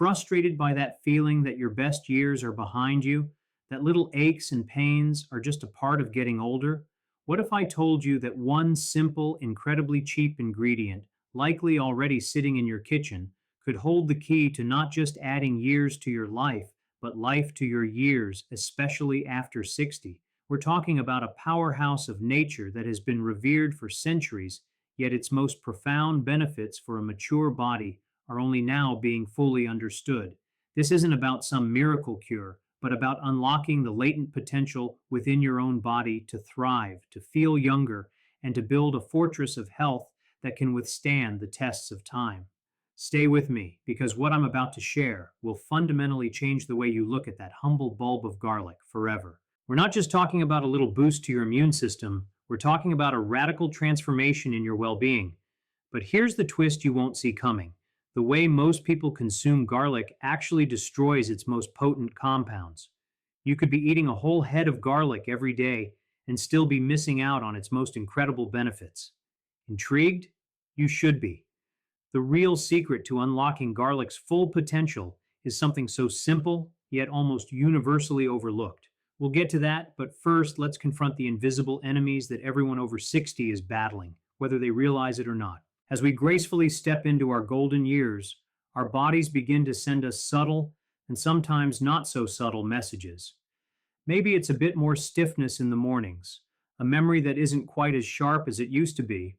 Frustrated by that feeling that your best years are behind you, that little aches and pains are just a part of getting older? What if I told you that one simple, incredibly cheap ingredient, likely already sitting in your kitchen, could hold the key to not just adding years to your life, but life to your years, especially after 60? We're talking about a powerhouse of nature that has been revered for centuries, yet its most profound benefits for a mature body are only now being fully understood. This isn't about some miracle cure, but about unlocking the latent potential within your own body to thrive, to feel younger, and to build a fortress of health that can withstand the tests of time. Stay with me, because what I'm about to share will fundamentally change the way you look at that humble bulb of garlic forever. We're not just talking about a little boost to your immune system, we're talking about a radical transformation in your well being. But here's the twist you won't see coming. The way most people consume garlic actually destroys its most potent compounds. You could be eating a whole head of garlic every day and still be missing out on its most incredible benefits. Intrigued? You should be. The real secret to unlocking garlic's full potential is something so simple, yet almost universally overlooked. We'll get to that, but first, let's confront the invisible enemies that everyone over 60 is battling, whether they realize it or not. As we gracefully step into our golden years, our bodies begin to send us subtle and sometimes not so subtle messages. Maybe it's a bit more stiffness in the mornings, a memory that isn't quite as sharp as it used to be,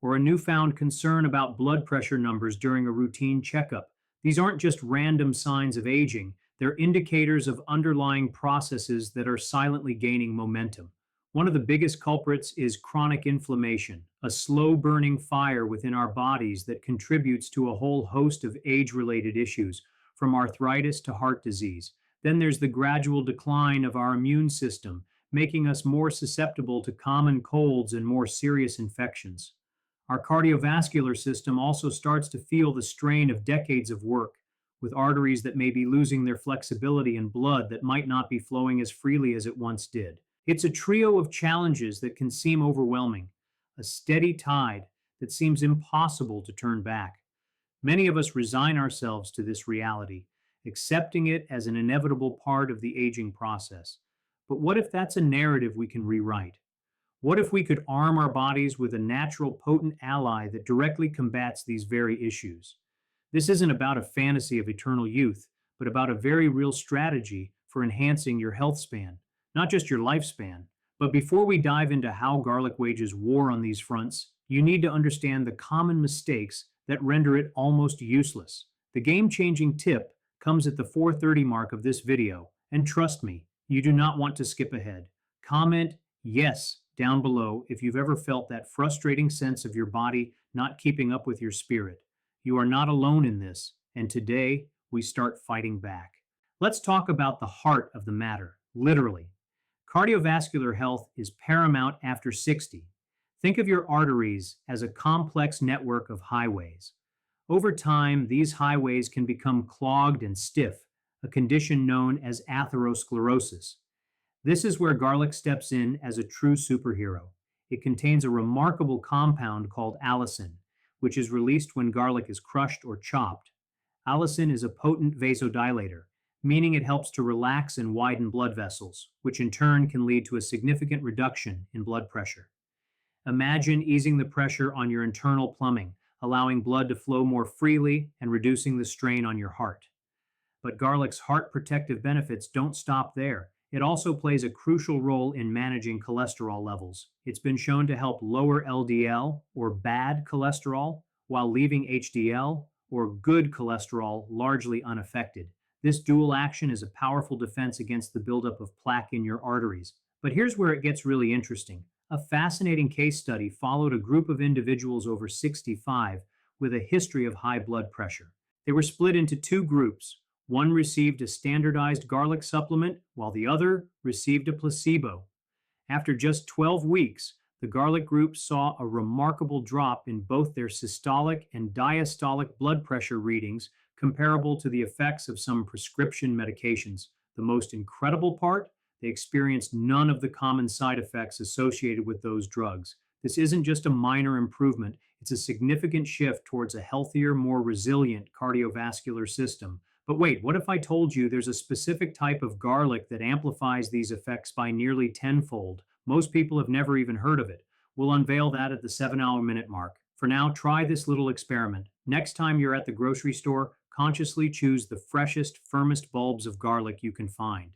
or a newfound concern about blood pressure numbers during a routine checkup. These aren't just random signs of aging, they're indicators of underlying processes that are silently gaining momentum. One of the biggest culprits is chronic inflammation, a slow-burning fire within our bodies that contributes to a whole host of age-related issues, from arthritis to heart disease. Then there's the gradual decline of our immune system, making us more susceptible to common colds and more serious infections. Our cardiovascular system also starts to feel the strain of decades of work, with arteries that may be losing their flexibility and blood that might not be flowing as freely as it once did. It's a trio of challenges that can seem overwhelming, a steady tide that seems impossible to turn back. Many of us resign ourselves to this reality, accepting it as an inevitable part of the aging process. But what if that's a narrative we can rewrite? What if we could arm our bodies with a natural, potent ally that directly combats these very issues? This isn't about a fantasy of eternal youth, but about a very real strategy for enhancing your health span, not just your lifespan. But before we dive into how garlic wages war on these fronts, you need to understand the common mistakes that render it almost useless. The game-changing tip comes at the 4:30 mark of this video, and trust me, you do not want to skip ahead. Comment yes down below if you've ever felt that frustrating sense of your body not keeping up with your spirit. You are not alone in this, and today we start fighting back. Let's talk about the heart of the matter, literally. Cardiovascular health is paramount after 60. Think of your arteries as a complex network of highways. Over time, these highways can become clogged and stiff, a condition known as atherosclerosis. This is where garlic steps in as a true superhero. It contains a remarkable compound called allicin, which is released when garlic is crushed or chopped. Allicin is a potent vasodilator, meaning it helps to relax and widen blood vessels, which in turn can lead to a significant reduction in blood pressure. Imagine easing the pressure on your internal plumbing, allowing blood to flow more freely and reducing the strain on your heart. But garlic's heart protective benefits don't stop there. It also plays a crucial role in managing cholesterol levels. It's been shown to help lower LDL, or bad cholesterol, while leaving HDL, or good cholesterol, largely unaffected. This dual action is a powerful defense against the buildup of plaque in your arteries. But here's where it gets really interesting. A fascinating case study followed a group of individuals over 65 with a history of high blood pressure. They were split into two groups. One received a standardized garlic supplement, while the other received a placebo. After just 12 weeks, the garlic group saw a remarkable drop in both their systolic and diastolic blood pressure readings, comparable to the effects of some prescription medications. The most incredible part? They experienced none of the common side effects associated with those drugs. This isn't just a minor improvement, it's a significant shift towards a healthier, more resilient cardiovascular system. But wait, what if I told you there's a specific type of garlic that amplifies these effects by nearly tenfold? Most people have never even heard of it. We'll unveil that at the 7 hour minute mark. For now, try this little experiment. Next time you're at the grocery store, consciously choose the freshest, firmest bulbs of garlic you can find.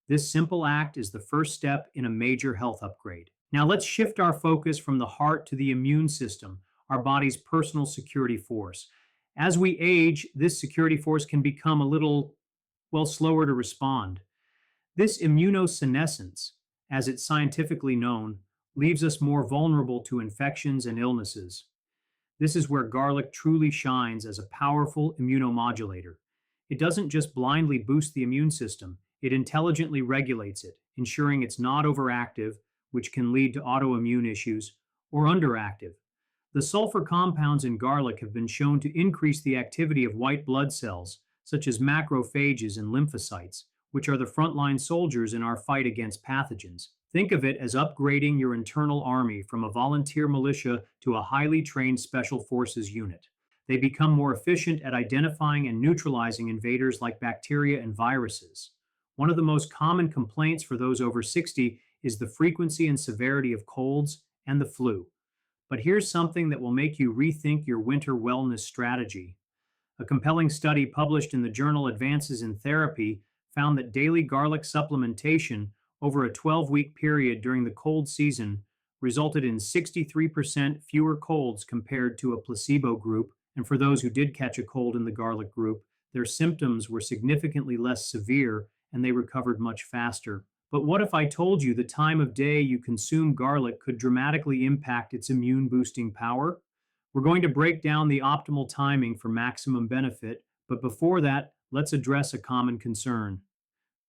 This simple act is the first step in a major health upgrade. Now let's shift our focus from the heart to the immune system, our body's personal security force. As we age, this security force can become a little, well, slower to respond. This immunosenescence, as it's scientifically known, leaves us more vulnerable to infections and illnesses. This is where garlic truly shines as a powerful immunomodulator. It doesn't just blindly boost the immune system, it intelligently regulates it, ensuring it's not overactive, which can lead to autoimmune issues, or underactive. The sulfur compounds in garlic have been shown to increase the activity of white blood cells, such as macrophages and lymphocytes, which are the frontline soldiers in our fight against pathogens. Think of it as upgrading your internal army from a volunteer militia to a highly trained special forces unit. They become more efficient at identifying and neutralizing invaders like bacteria and viruses. One of the most common complaints for those over 60 is the frequency and severity of colds and the flu. But here's something that will make you rethink your winter wellness strategy. A compelling study published in the journal Advances in Therapy found that daily garlic supplementation over a 12-week period during the cold season resulted in 63% fewer colds compared to a placebo group. And for those who did catch a cold in the garlic group, their symptoms were significantly less severe and they recovered much faster. But what if I told you the time of day you consume garlic could dramatically impact its immune boosting power? We're going to break down the optimal timing for maximum benefit, but before that, let's address a common concern: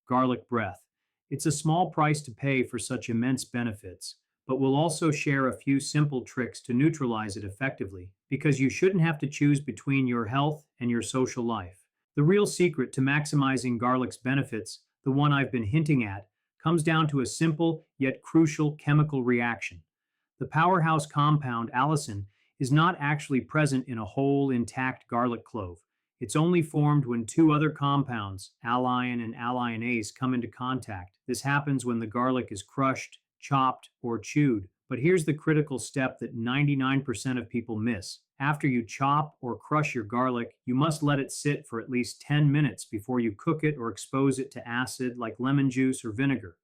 garlic breath. It's a small price to pay for such immense benefits, but we'll also share a few simple tricks to neutralize it effectively, because you shouldn't have to choose between your health and your social life. The real secret to maximizing garlic's benefits, the one I've been hinting at, comes down to a simple yet crucial chemical reaction. The powerhouse compound allicin is not actually present in a whole intact garlic clove. It's only formed when two other compounds, allicin and alliinase, come into contact. This happens when the garlic is crushed, chopped, or chewed. But here's the critical step that 99% of people miss. After you chop or crush your garlic, you must let it sit for at least 10 minutes before you cook it or expose it to acid like lemon juice or vinegar.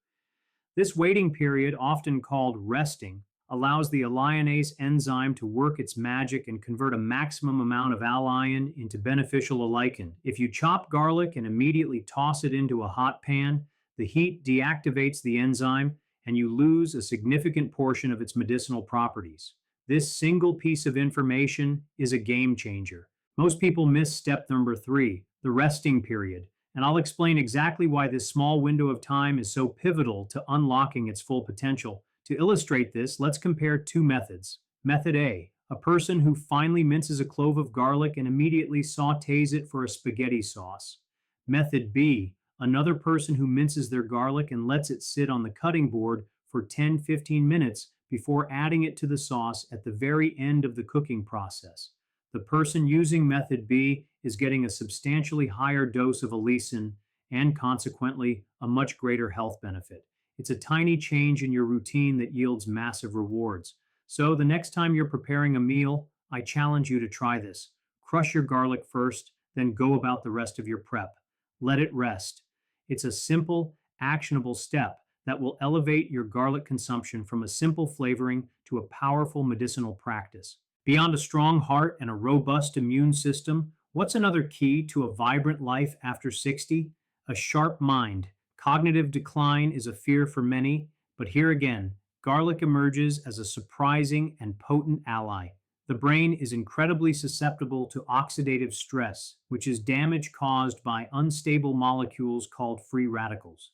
This waiting period, often called resting, allows the alliinase enzyme to work its magic and convert a maximum amount of allicin into beneficial allicin. If you chop garlic and immediately toss it into a hot pan, the heat deactivates the enzyme and you lose a significant portion of its medicinal properties. This single piece of information is a game changer. Most people miss step number 3, the resting period, and I'll explain exactly why this small window of time is so pivotal to unlocking its full potential. To illustrate this, let's compare two methods. Method A: a person who finely minces a clove of garlic and immediately sautés it for a spaghetti sauce. Method B: another person who minces their garlic and lets it sit on the cutting board for 10-15 minutes before adding it to the sauce at the very end of the cooking process. The person using method B is getting a substantially higher dose of allicin and consequently a much greater health benefit. It's a tiny change in your routine that yields massive rewards. So the next time you're preparing a meal, I challenge you to try this. Crush your garlic first, then go about the rest of your prep. Let it rest. It's a simple, actionable step that will elevate your garlic consumption from a simple flavoring to a powerful medicinal practice. Beyond a strong heart and a robust immune system, what's another key to a vibrant life after 60? A sharp mind. Cognitive decline is a fear for many, but here again, garlic emerges as a surprising and potent ally. The brain is incredibly susceptible to oxidative stress, which is damage caused by unstable molecules called free radicals.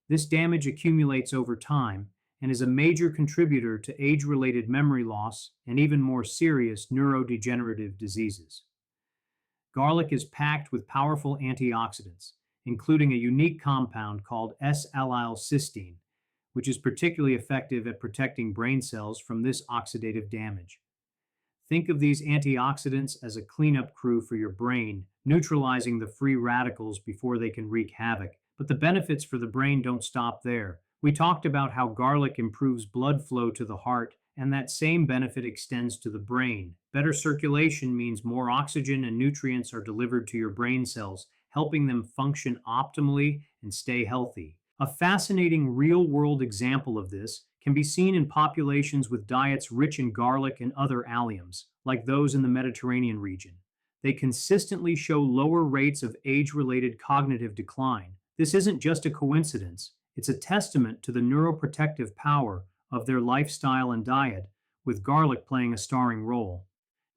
This damage accumulates over time and is a major contributor to age-related memory loss and even more serious neurodegenerative diseases. Garlic is packed with powerful antioxidants, including a unique compound called S-allylcysteine, which is particularly effective at protecting brain cells from this oxidative damage. Think of these antioxidants as a cleanup crew for your brain, neutralizing the free radicals before they can wreak havoc. But the benefits for the brain don't stop there. We talked about how garlic improves blood flow to the heart, and that same benefit extends to the brain. Better circulation means more oxygen and nutrients are delivered to your brain cells, helping them function optimally and stay healthy. A fascinating real world example of this can be seen in populations with diets rich in garlic and other alliums, like those in the Mediterranean region. They consistently show lower rates of age related cognitive decline. This isn't just a coincidence, it's a testament to the neuroprotective power of their lifestyle and diet, with garlic playing a starring role.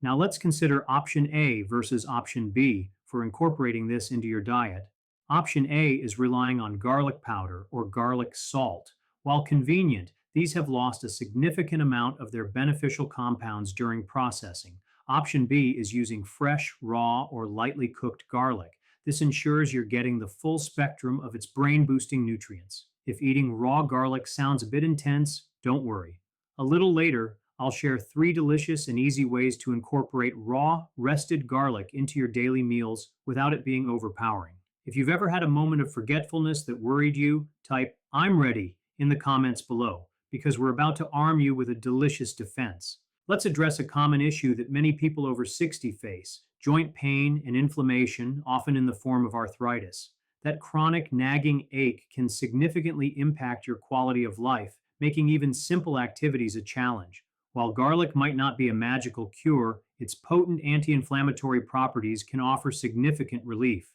Now let's consider option A versus option B for incorporating this into your diet. Option A is relying on garlic powder or garlic salt. While convenient, these have lost a significant amount of their beneficial compounds during processing. Option B is using fresh, raw, or lightly cooked garlic. This ensures you're getting the full spectrum of its brain boosting nutrients. If eating raw garlic sounds a bit intense, don't worry. A little later, I'll share 3 delicious and easy ways to incorporate raw, rested garlic into your daily meals without it being overpowering. If you've ever had a moment of forgetfulness that worried you, type "I'm ready" in the comments below, because we're about to arm you with a delicious defense. Let's address a common issue that many people over 60 face: joint pain and inflammation, often in the form of arthritis. That chronic nagging ache can significantly impact your quality of life, making even simple activities a challenge. While garlic might not be a magical cure, its potent anti inflammatory properties can offer significant relief.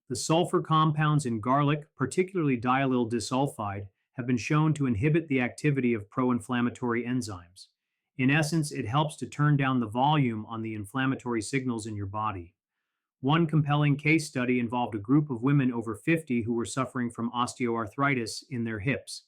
The sulfur compounds in garlic, particularly diallyl disulfide, have been shown to inhibit the activity of pro inflammatory enzymes. In essence, it helps to turn down the volume on the inflammatory signals in your body. One compelling case study involved a group of women over 50 who were suffering from osteoarthritis in their hips.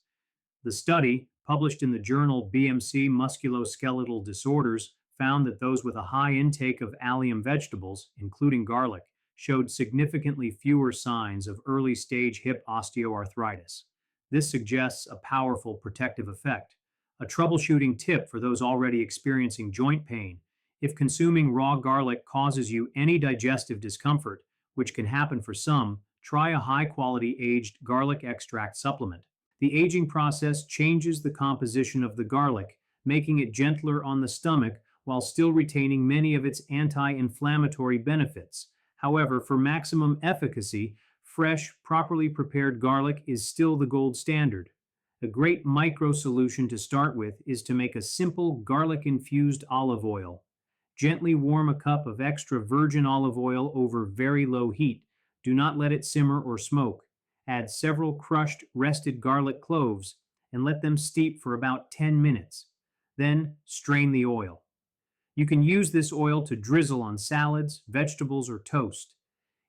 The study, published in the journal BMC Musculoskeletal Disorders, found that those with a high intake of allium vegetables, including garlic, showed significantly fewer signs of early stage hip osteoarthritis. This suggests a powerful protective effect. A troubleshooting tip for those already experiencing joint pain: if consuming raw garlic causes you any digestive discomfort, which can happen for some, try a high quality aged garlic extract supplement. The aging process changes the composition of the garlic, making it gentler on the stomach while still retaining many of its anti inflammatory benefits. However, for maximum efficacy, fresh, properly prepared garlic is still the gold standard. A great micro solution to start with is to make a simple garlic infused olive oil. Gently warm a cup of extra virgin olive oil over very low heat. Do not let it simmer or smoke. Add several crushed, rested garlic cloves and let them steep for about 10 minutes. Then strain the oil. You can use this oil to drizzle on salads, vegetables, or toast.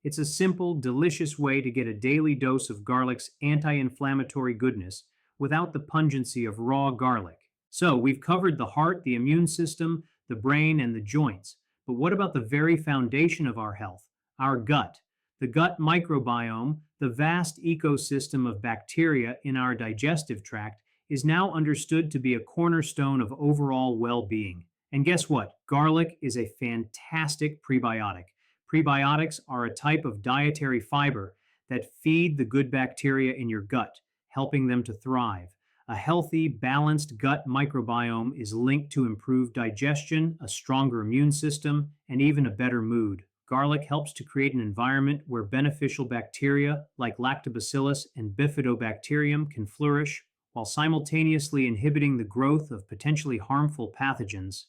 It's a simple, delicious way to get a daily dose of garlic's anti inflammatory goodness without the pungency of raw garlic. So, we've covered the heart, the immune system, the brain, and the joints. But what about the very foundation of our health, our gut? The gut microbiome, the vast ecosystem of bacteria in our digestive tract, is now understood to be a cornerstone of overall well being. And guess what? Garlic is a fantastic prebiotic. Prebiotics are a type of dietary fiber that feed the good bacteria in your gut, helping them to thrive. A healthy, balanced gut microbiome is linked to improved digestion, a stronger immune system, and even a better mood. Garlic helps to create an environment where beneficial bacteria like lactobacillus and bifidobacterium can flourish, while simultaneously inhibiting the growth of potentially harmful pathogens.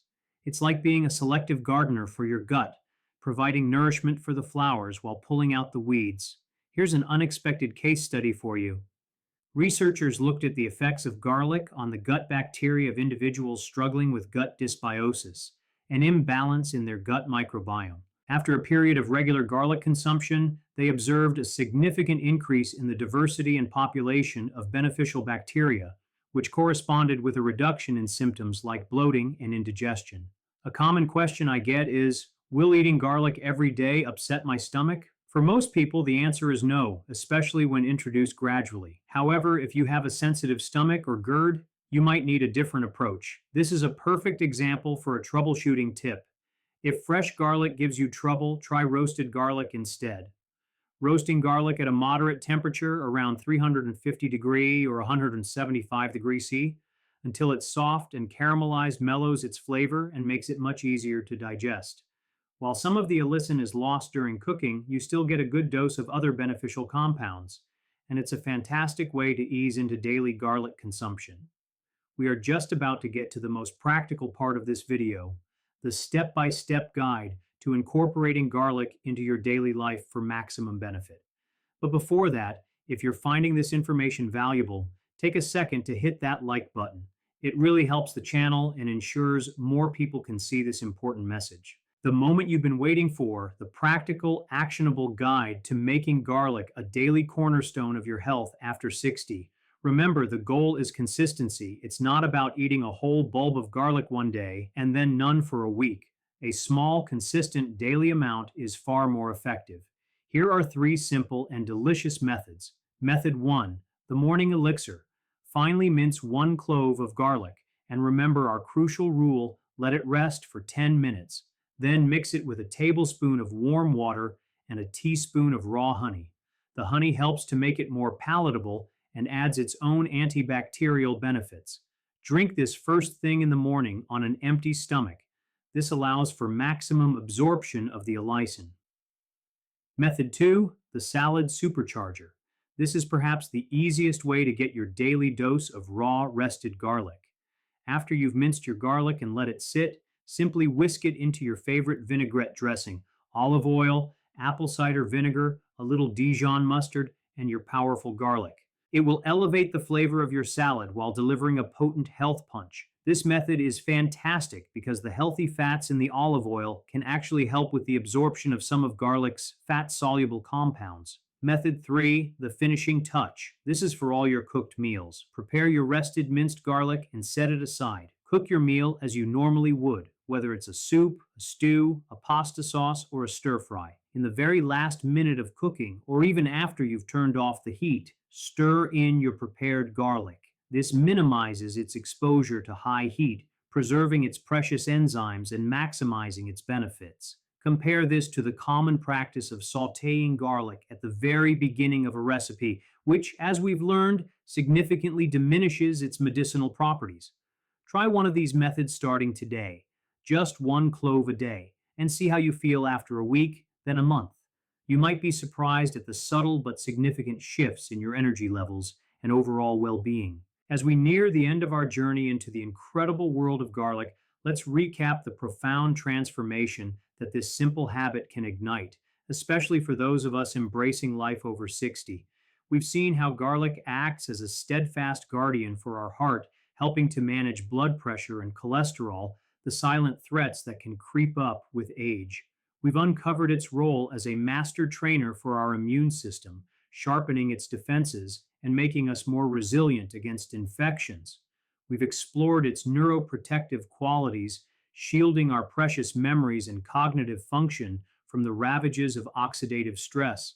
It's like being a selective gardener for your gut, providing nourishment for the flowers while pulling out the weeds. Here's an unexpected case study for you. Researchers looked at the effects of garlic on the gut bacteria of individuals struggling with gut dysbiosis, an imbalance in their gut microbiome. After a period of regular garlic consumption, they observed a significant increase in the diversity and population of beneficial bacteria, which corresponded with a reduction in symptoms like bloating and indigestion. A common question I get is, will eating garlic every day upset my stomach? For most people, the answer is no, especially when introduced gradually. However, if you have a sensitive stomach or GERD, you might need a different approach. This is a perfect example for a troubleshooting tip. If fresh garlic gives you trouble, try roasted garlic instead. Roasting garlic at a moderate temperature around 350 degree or 175 degrees C until it's soft and caramelized mellows its flavor and makes it much easier to digest. While some of the allicin is lost during cooking, you still get a good dose of other beneficial compounds, and it's a fantastic way to ease into daily garlic consumption. We are just about to get to the most practical part of this video, the step-by-step guide to incorporating garlic into your daily life for maximum benefit. But before that, if you're finding this information valuable, take a second to hit that like button. It really helps the channel and ensures more people can see this important message. The moment you've been waiting for, the practical, actionable guide to making garlic a daily cornerstone of your health after 60. Remember, the goal is consistency. It's not about eating a whole bulb of garlic one day and then none for a week. A small, consistent daily amount is far more effective. Here are three simple and delicious methods. Method 1, the morning elixir. Finely mince 1 clove of garlic, and remember our crucial rule, let it rest for 10 minutes. Then mix it with a tablespoon of warm water and a teaspoon of raw honey. The honey helps to make it more palatable and adds its own antibacterial benefits. Drink this first thing in the morning on an empty stomach. This allows for maximum absorption of the allicin. Method 2, the salad supercharger. This is perhaps the easiest way to get your daily dose of raw, rested garlic. After you've minced your garlic and let it sit, simply whisk it into your favorite vinaigrette dressing, olive oil, apple cider vinegar, a little Dijon mustard, and your powerful garlic. It will elevate the flavor of your salad while delivering a potent health punch. This method is fantastic because the healthy fats in the olive oil can actually help with the absorption of some of garlic's fat-soluble compounds. Method 3, the finishing touch. This is for all your cooked meals. Prepare your rested minced garlic and set it aside. Cook your meal as you normally would, whether it's a soup, a stew, a pasta sauce, or a stir fry. In the very last minute of cooking, or even after you've turned off the heat, stir in your prepared garlic. This minimizes its exposure to high heat, preserving its precious enzymes and maximizing its benefits. Compare this to the common practice of sautéing garlic at the very beginning of a recipe, which, as we've learned, significantly diminishes its medicinal properties. Try one of these methods starting today, just 1 clove a day, and see how you feel after a week, then a month. You might be surprised at the subtle but significant shifts in your energy levels and overall well-being. As we near the end of our journey into the incredible world of garlic, let's recap the profound transformation that this simple habit can ignite, especially for those of us embracing life over 60. We've seen how garlic acts as a steadfast guardian for our heart, helping to manage blood pressure and cholesterol, the silent threats that can creep up with age. We've uncovered its role as a master trainer for our immune system, sharpening its defenses and making us more resilient against infections. We've explored its neuroprotective qualities, shielding our precious memories and cognitive function from the ravages of oxidative stress.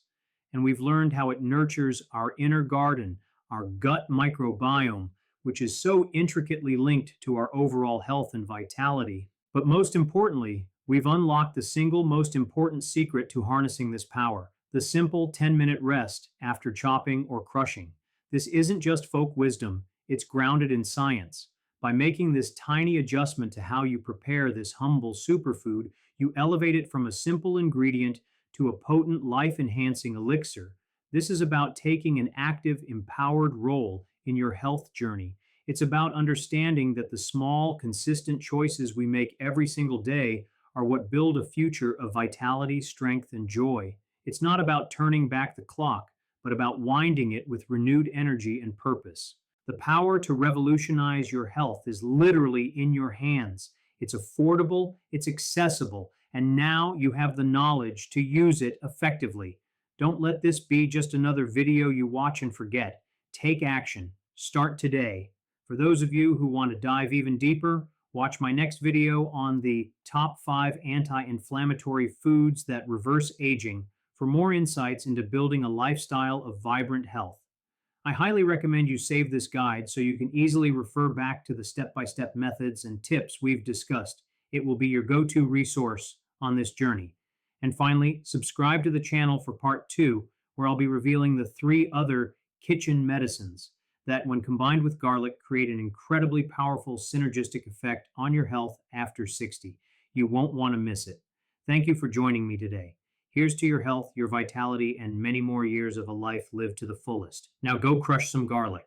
And we've learned how it nurtures our inner garden, our gut microbiome, which is so intricately linked to our overall health and vitality. But most importantly, we've unlocked the single most important secret to harnessing this power, the simple 10-minute rest after chopping or crushing. This isn't just folk wisdom, it's grounded in science. By making this tiny adjustment to how you prepare this humble superfood, you elevate it from a simple ingredient to a potent, life-enhancing elixir. This is about taking an active, empowered role in your health journey. It's about understanding that the small, consistent choices we make every single day are what build a future of vitality, strength, and joy. It's not about turning back the clock, but about winding it with renewed energy and purpose. The power to revolutionize your health is literally in your hands. It's affordable, it's accessible, and now you have the knowledge to use it effectively. Don't let this be just another video you watch and forget. Take action. Start today. For those of you who want to dive even deeper, watch my next video on the top 5 anti-inflammatory foods that reverse aging for more insights into building a lifestyle of vibrant health. I highly recommend you save this guide so you can easily refer back to the step-by-step methods and tips we've discussed. It will be your go-to resource on this journey. And finally, subscribe to the channel for part two, where I'll be revealing the three other kitchen medicines that, when combined with garlic, create an incredibly powerful synergistic effect on your health after 60. You won't want to miss it. Thank you for joining me today. Here's to your health, your vitality, and many more years of a life lived to the fullest. Now go crush some garlic.